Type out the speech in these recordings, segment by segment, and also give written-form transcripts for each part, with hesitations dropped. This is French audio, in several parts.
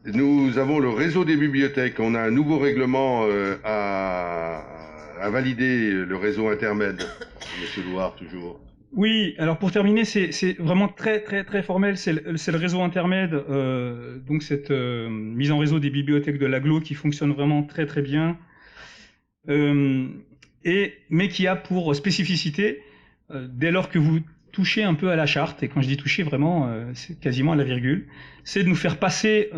Nous avons le réseau des bibliothèques. On a un nouveau règlement à valider, le réseau intermède. Monsieur Loire, toujours. Oui, alors pour terminer, c'est vraiment très très très formel. C'est le réseau intermède, donc cette mise en réseau des bibliothèques de l'Agglo qui fonctionne vraiment très très bien, euh, mais qui a pour spécificité, dès lors que vous touchez un peu à la charte, et quand je dis toucher vraiment, c'est quasiment à la virgule, c'est de nous faire passer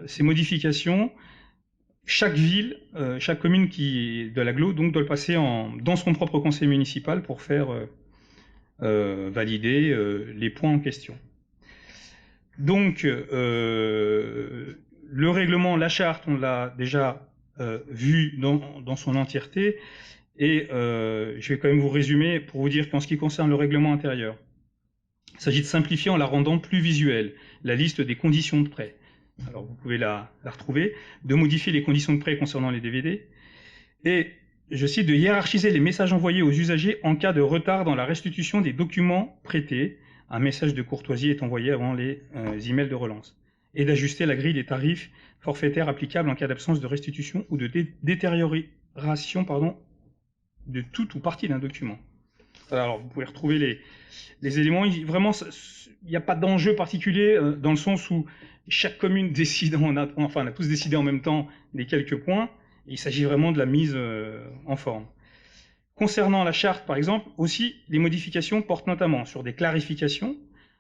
ces modifications. Chaque ville, chaque commune qui est de l'Agglo, donc doit le passer dans son propre conseil municipal pour faire valider les points en question. Donc, le règlement, la charte, on l'a déjà vu dans son entièreté, et je vais quand même vous résumer pour vous dire qu'en ce qui concerne le règlement intérieur, il s'agit de simplifier en la rendant plus visuelle, la liste des conditions de prêt. Alors vous pouvez la retrouver, de modifier les conditions de prêt concernant les DVD, et je cite, de hiérarchiser les messages envoyés aux usagers en cas de retard dans la restitution des documents prêtés. Un message de courtoisie est envoyé avant les emails de relance. Et d'ajuster la grille des tarifs forfaitaires applicables en cas d'absence de restitution ou de détérioration de tout ou partie d'un document. Alors, vous pouvez retrouver les éléments. Vraiment, il n'y a pas d'enjeu particulier dans le sens où chaque commune décide, on a tous décidé en même temps les quelques points. Il s'agit vraiment de la mise en forme. Concernant la charte, par exemple, aussi, les modifications portent notamment sur des clarifications.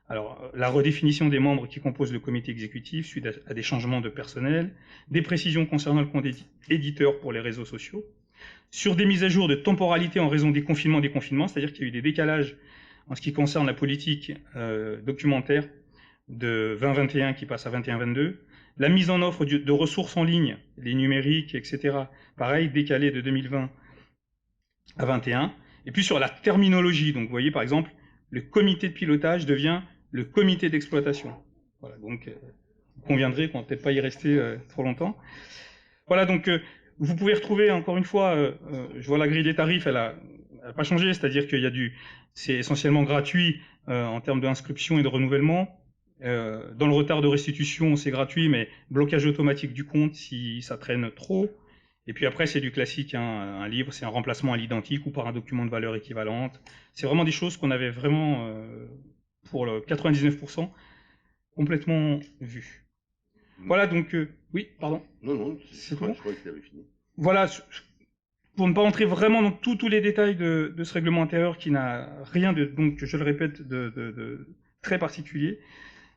Alors, la redéfinition des membres qui composent le comité exécutif suite à des changements de personnel, des précisions concernant le compte éditeur pour les réseaux sociaux, sur des mises à jour de temporalité en raison des confinements, c'est-à-dire qu'il y a eu des décalages en ce qui concerne la politique documentaire de 2021 qui passe à 21-22, la mise en offre de ressources en ligne, les numériques, etc., pareil, décalé de 2020 à 21, et puis sur la terminologie, donc vous voyez par exemple, le comité de pilotage devient le comité d'exploitation. Voilà, donc vous conviendrez qu'on ne va peut-être pas y rester trop longtemps. Voilà, donc vous pouvez retrouver, encore une fois, je vois la grille des tarifs, elle n'a pas changé, c'est-à-dire qu'il y a c'est essentiellement gratuit en termes d'inscription et de renouvellement. Dans le retard de restitution, c'est gratuit, mais blocage automatique du compte si ça traîne trop. Et puis après, c'est du classique, hein, un livre, c'est un remplacement à l'identique ou par un document de valeur équivalente. C'est vraiment des choses qu'on avait vraiment, pour le 99%, complètement vues. Voilà, donc, oui, pardon. Non, non, C'est je tout bon. crois que tu avais fini. Voilà, pour ne pas entrer vraiment dans tous les détails de ce règlement intérieur qui n'a rien de, donc je le répète, de très particulier,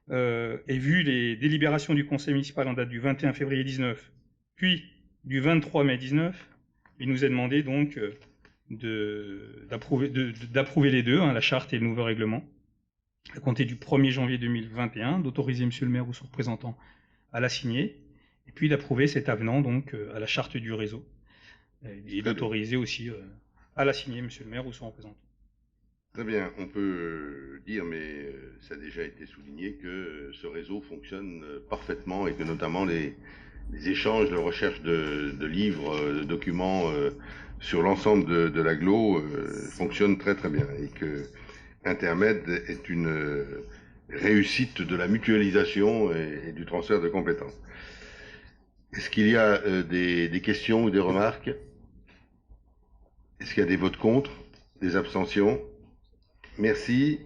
et vu les délibérations du conseil municipal en date du 21 février 19, puis du 23 mai 19, il nous est demandé donc d'approuver les deux, hein, la charte et le nouveau règlement, à compter du 1er janvier 2021, d'autoriser monsieur le maire ou son représentant à la signer, et puis d'approuver cet avenant donc à la charte du réseau, et d'autoriser aussi à la signer monsieur le maire ou son représentant. Très bien, on peut dire, mais ça a déjà été souligné, que ce réseau fonctionne parfaitement et que notamment les échanges, la recherche de livres, de documents sur l'ensemble de l'agglo fonctionnent très très bien et que Intermed est une réussite de la mutualisation et du transfert de compétences. Est-ce qu'il y a des questions ou des remarques? Est-ce qu'il y a des votes contre, des abstentions? Merci.